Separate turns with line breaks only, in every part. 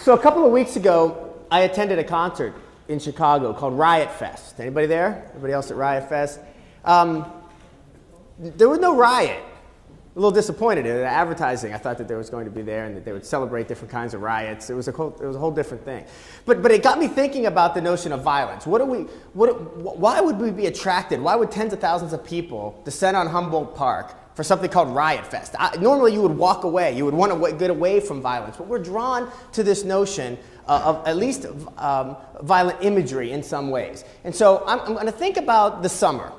So a couple of weeks ago, I attended a concert in Chicago called Riot Fest. Anybody there? Anybody else at Riot Fest? There was no riot. A little disappointed in the advertising. I thought that there was going to be there and that they would celebrate different kinds of riots. It was a whole different thing. But it got me thinking about the notion of violence. Why would we be attracted? Why would tens of thousands of people descend on Humboldt Park for something called Riot Fest? Normally you would walk away. You would want to get away from violence. But we're drawn to this notion of at least violent imagery in some ways. And so I'm going to think about the summer.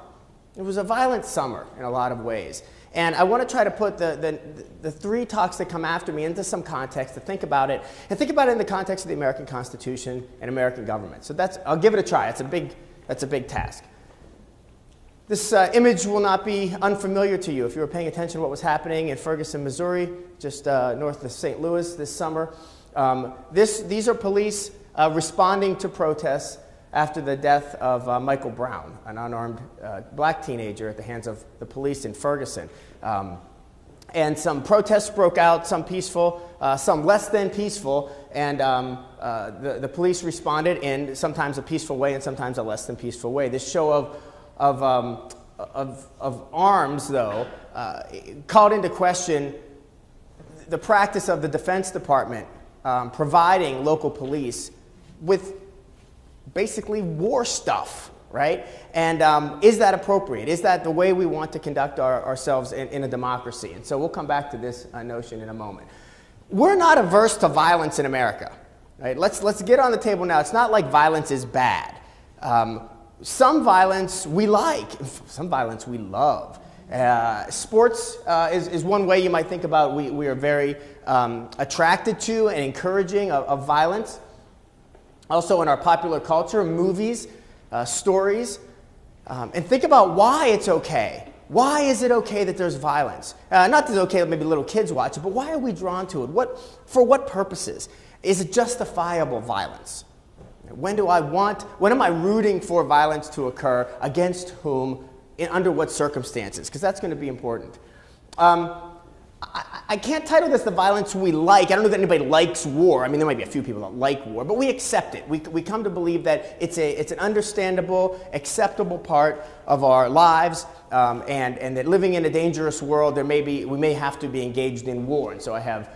It was a violent summer in a lot of ways. And I want to try to put the three talks that come after me into some context to think about it, and think about it in the context of the American Constitution and American government. So I'll give it a try. That's a big task. This image will not be unfamiliar to you if you were paying attention to what was happening in Ferguson, Missouri, just north of St. Louis this summer. These are police responding to protests after the death of Michael Brown, an unarmed black teenager at the hands of the police in Ferguson. And some protests broke out, some peaceful, some less than peaceful, and the police responded in sometimes a peaceful way and sometimes a less than peaceful way. This show of arms, though, called into question the practice of the Defense Department providing local police with basically war stuff, right? And is that appropriate? Is that the way we want to conduct ourselves in a democracy? And so we'll come back to this notion in a moment. We're not averse to violence in America, right? Let's get on the table now. It's not like violence is bad. Some violence we like, some violence we love. Sports is one way you might think about we are very attracted to and encouraging of violence. Also in our popular culture, movies, stories, and think about why it's okay. Why is it okay that there's violence? Not that it's okay that maybe little kids watch it, but why are we drawn to it? For what purposes? Is it justifiable violence? When am I rooting for violence to occur, against whom, under what circumstances? Because that's going to be important. I can't title this the violence we like. I don't know that anybody likes war. I mean, there might be a few people that like war, but we accept it. We come to believe that it's an understandable, acceptable part of our lives, and that living in a dangerous world, we may have to be engaged in war. And so I have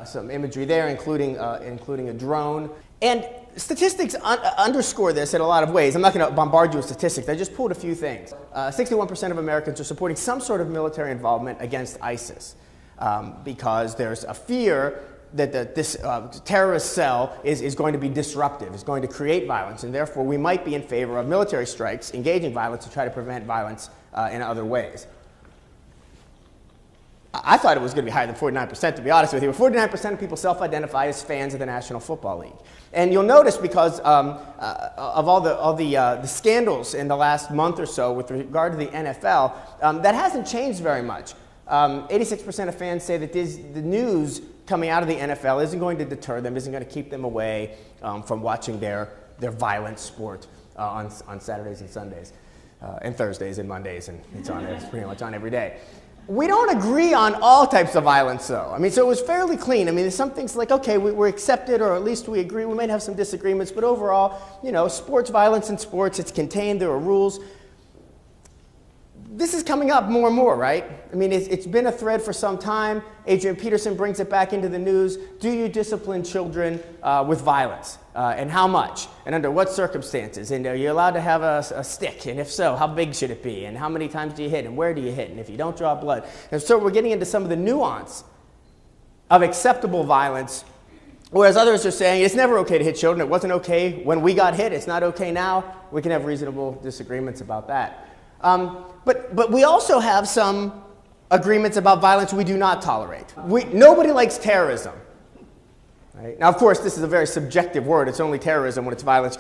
some imagery there, including a drone. And statistics underscore this in a lot of ways. I'm not going to bombard you with statistics. I just pulled a few things. 61% of Americans are supporting some sort of military involvement against ISIS. Because there's a fear that this terrorist cell is going to be disruptive, is going to create violence, and therefore we might be in favor of military strikes, engaging violence to try to prevent violence in other ways. I thought it was going to be higher than 49%, to be honest with you. 49% of people self-identify as fans of the National Football League. And you'll notice because of all the scandals in the last month or so with regard to the NFL, that hasn't changed very much. 86% of fans say that the news coming out of the NFL isn't going to deter them, isn't going to keep them away from watching their violent sport on Saturdays and Sundays, and Thursdays and Mondays, and it's pretty much on every day. We don't agree on all types of violence, though. I mean, so it was fairly clean. I mean, there's some things like, okay, we accept it, or at least we agree. We might have some disagreements, but overall, sports violence in sports, it's contained, there are rules. This is coming up more and more, right? I mean, it's been a thread for some time. Adrian Peterson brings it back into the news. Do you discipline children with violence? And how much? And under what circumstances? And are you allowed to have a stick? And if so, how big should it be? And how many times do you hit? And where do you hit? And if you don't draw blood? And so we're getting into some of the nuance of acceptable violence, whereas others are saying it's never okay to hit children. It wasn't okay when we got hit. It's not okay now. We can have reasonable disagreements about that. But we also have some agreements about violence we do not tolerate. Nobody likes terrorism. Right? Now, of course, this is a very subjective word. It's only terrorism when it's violence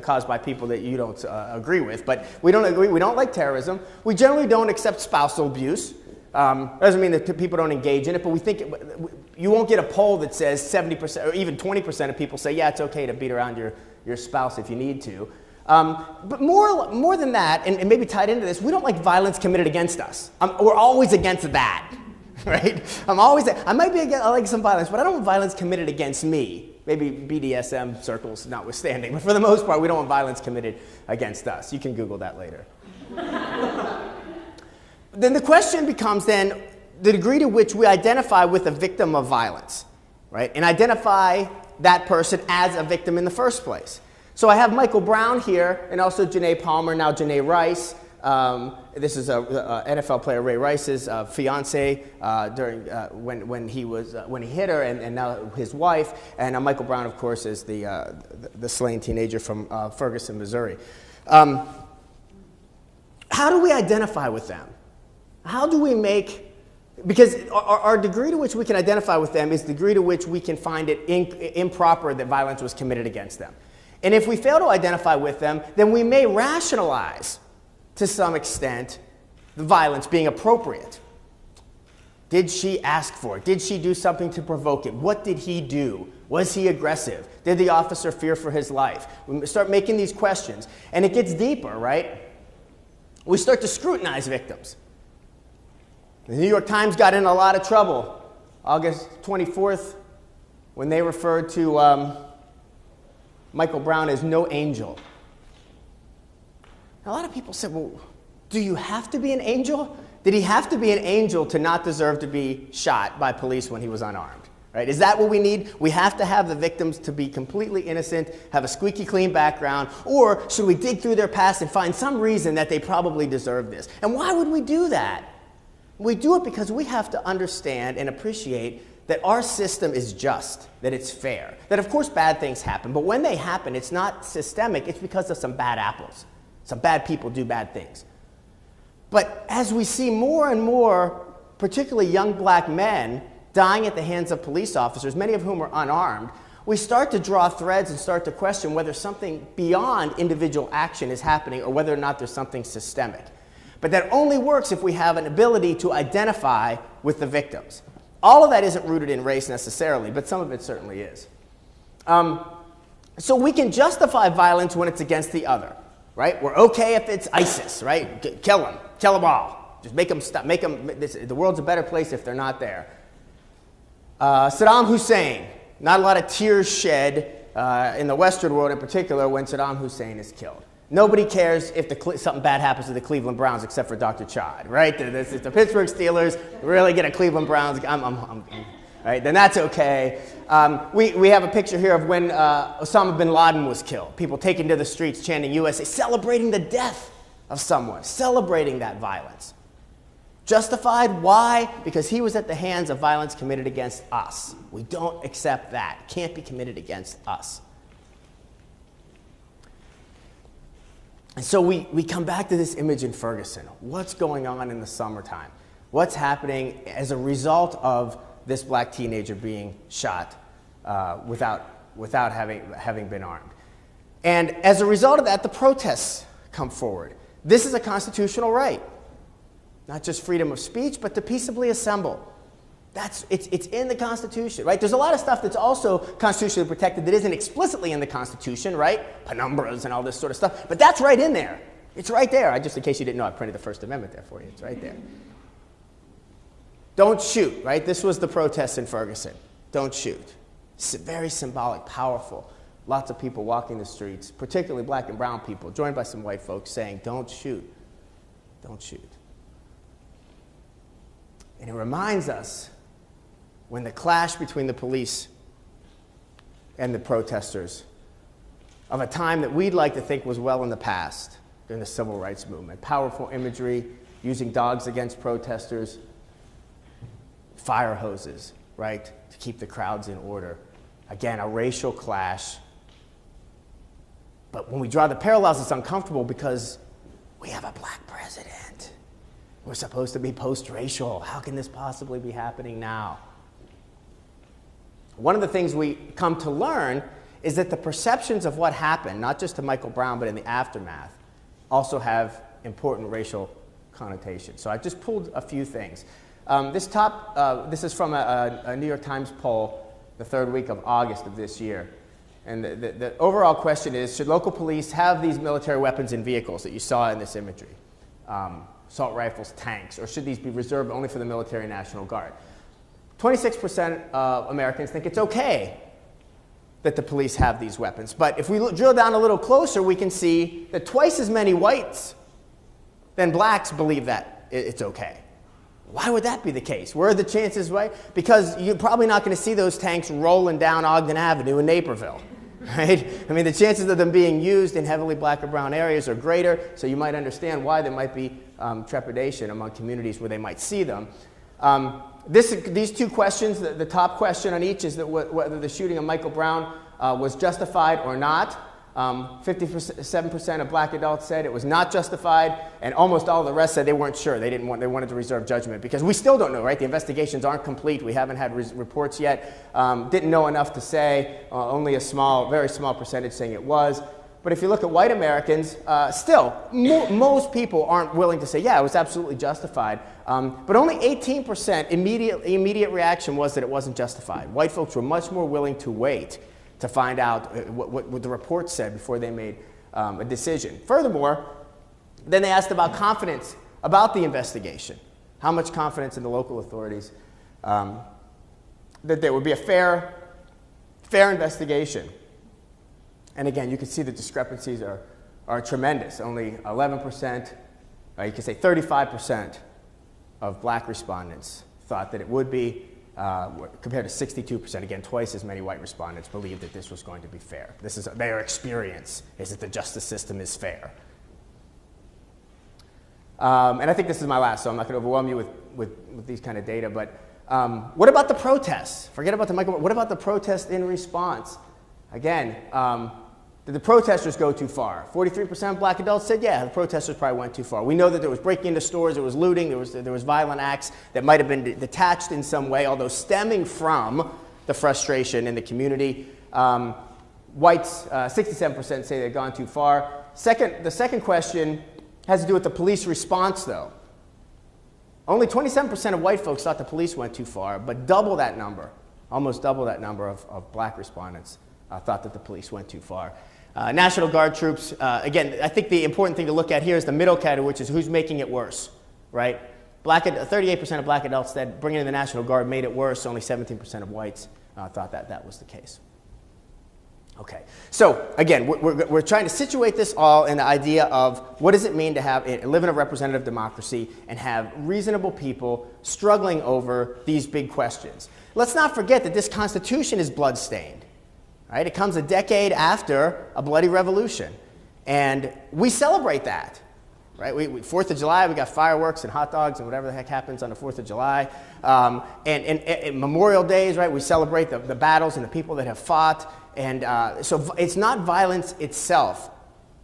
caused by people that you don't agree with. But we don't agree. We don't like terrorism. We generally don't accept spousal abuse. Doesn't mean that people don't engage in it, but we think you won't get a poll that says 70% or even 20% of people say, yeah, it's okay to beat around your spouse if you need to. But more than that, and maybe tied into this, we don't like violence committed against us. We're always against that, right? I like some violence, but I don't want violence committed against me. Maybe BDSM circles notwithstanding, but for the most part, we don't want violence committed against us. You can Google that later. Then the question becomes then the degree to which we identify with a victim of violence, right? And identify that person as a victim in the first place. So I have Michael Brown here, and also Janae Palmer, now Janae Rice. This is a NFL player Ray Rice's fiance during when he hit her, and now his wife. And Michael Brown, of course, is the slain teenager from Ferguson, Missouri. How do we identify with them? How do we make? Because our degree to which we can identify with them is the degree to which we can find it improper that violence was committed against them. And if we fail to identify with them, then we may rationalize, to some extent, the violence being appropriate. Did she ask for it? Did she do something to provoke it? What did he do? Was he aggressive? Did the officer fear for his life? We start making these questions, and it gets deeper, right? We start to scrutinize victims. The New York Times got in a lot of trouble August 24th when they referred to Michael Brown as no angel. A lot of people said, well, do you have to be an angel? Did he have to be an angel to not deserve to be shot by police when he was unarmed? Right? Is that what we need? We have to have the victims to be completely innocent, have a squeaky clean background, or should we dig through their past and find some reason that they probably deserve this? And why would we do that? We do it because we have to understand and appreciate that our system is just, that it's fair, that of course bad things happen, but when they happen, it's not systemic, it's because of some bad apples. Some bad people do bad things. But as we see more and more, particularly young black men, dying at the hands of police officers, many of whom are unarmed, we start to draw threads and start to question whether something beyond individual action is happening or whether or not there's something systemic. But that only works if we have an ability to identify with the victims. All of that isn't rooted in race necessarily, but some of it certainly is. So we can justify violence when it's against the other, right? We're okay if it's ISIS, right? Kill them all. Just make them stop. The world's a better place if they're not there. Saddam Hussein, not a lot of tears shed in the Western world in particular when Saddam Hussein is killed. Nobody cares if something bad happens to the Cleveland Browns except for Dr. Chad, right? If the Pittsburgh Steelers really get a Cleveland Browns, right? Then that's okay. We have a picture here of when Osama bin Laden was killed. People taking to the streets chanting USA, celebrating the death of someone, celebrating that violence. Justified? Why? Because he was at the hands of violence committed against us. We don't accept that. It can't be committed against us. And so we come back to this image in Ferguson. What's going on in the summertime? What's happening as a result of this black teenager being shot without having been armed? And as a result of that, the protests come forward. This is a constitutional right. Not just freedom of speech, but to peaceably assemble. It's in the Constitution, right? There's a lot of stuff that's also constitutionally protected that isn't explicitly in the Constitution, right? Penumbras and all this sort of stuff. But that's right in there. It's right there. Just in case you didn't know, I printed the First Amendment there for you. It's right there. Don't shoot, right? This was the protest in Ferguson. Don't shoot. It's very symbolic, powerful. Lots of people walking the streets, particularly black and brown people, joined by some white folks saying, don't shoot. Don't shoot. And it reminds us when the clash between the police and the protesters of a time that we'd like to think was well in the past during the civil rights movement. Powerful imagery, using dogs against protesters, fire hoses, right, to keep the crowds in order. Again, a racial clash. But when we draw the parallels, it's uncomfortable because we have a black president. We're supposed to be post-racial. How can this possibly be happening now? One of the things we come to learn is that the perceptions of what happened, not just to Michael Brown, but in the aftermath, also have important racial connotations. So I just pulled a few things. This is from a New York Times poll the third week of August of this year. And the overall question is, should local police have these military weapons in vehicles that you saw in this imagery? Assault rifles, tanks, or should these be reserved only for the military and National Guard? 26% of Americans think it's okay that the police have these weapons. But if we drill down a little closer, we can see that twice as many whites than blacks believe that it's okay. Why would that be the case? Where are the chances, right? Because you're probably not going to see those tanks rolling down Ogden Avenue in Naperville, right? I mean, the chances of them being used in heavily black or brown areas are greater, so you might understand why there might be trepidation among communities where they might see them. These two questions, the top question on each is that whether the shooting of Michael Brown was justified or not. 57% of black adults said it was not justified, and almost all the rest said they weren't sure. They wanted to reserve judgment because we still don't know, right? The investigations aren't complete. We haven't had reports yet. Didn't know enough to say. Only a very small percentage saying it was. But if you look at white Americans, still, most people aren't willing to say, yeah, it was absolutely justified. But only 18% immediate reaction was that it wasn't justified. White folks were much more willing to wait to find out what the report said before they made a decision. Furthermore, then they asked about confidence about the investigation. How much confidence in the local authorities that there would be a fair investigation. And again, you can see the discrepancies are tremendous. Only 11%, you could say 35% of black respondents thought that it would be, compared to 62%, again, twice as many white respondents believed that this was going to be fair. This is their experience, is that the justice system is fair. And I think this is my last, so I'm not going to overwhelm you with these kind of data, but what about the protests? Forget about the Michael, what about the protests in response? Again, did the protesters go too far? 43% of black adults said, yeah, the protesters probably went too far. We know that there was breaking into stores, there was looting, there was violent acts that might have been detached in some way, although stemming from the frustration in the community. Whites, 67% say they've gone too far. The second question has to do with the police response, though. Only 27% of white folks thought the police went too far, but double that number, almost double that number of black respondents thought that the police went too far. National Guard troops, again, I think the important thing to look at here is the middle category, which is who's making it worse, right? 38% of black adults said bringing in the National Guard made it worse. Only 17% of whites thought that was the case. Okay, so again, we're trying to situate this all in the idea of what does it mean to live in a representative democracy and have reasonable people struggling over these big questions. Let's not forget that this Constitution is bloodstained. Right? It comes a decade after a bloody revolution, and we celebrate that. Right? 4th of July, we got fireworks and hot dogs and whatever the heck happens on the 4th of July. And Memorial Days, right? We celebrate the battles and the people that have fought. And so it's not violence itself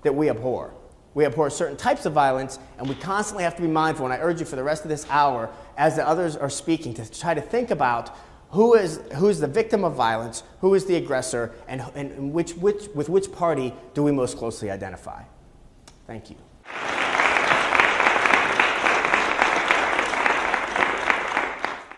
that we abhor. We abhor certain types of violence, and we constantly have to be mindful, and I urge you for the rest of this hour, as the others are speaking, to try to think about who's the victim of violence, who is the aggressor, and with which party do we most closely identify. Thank you.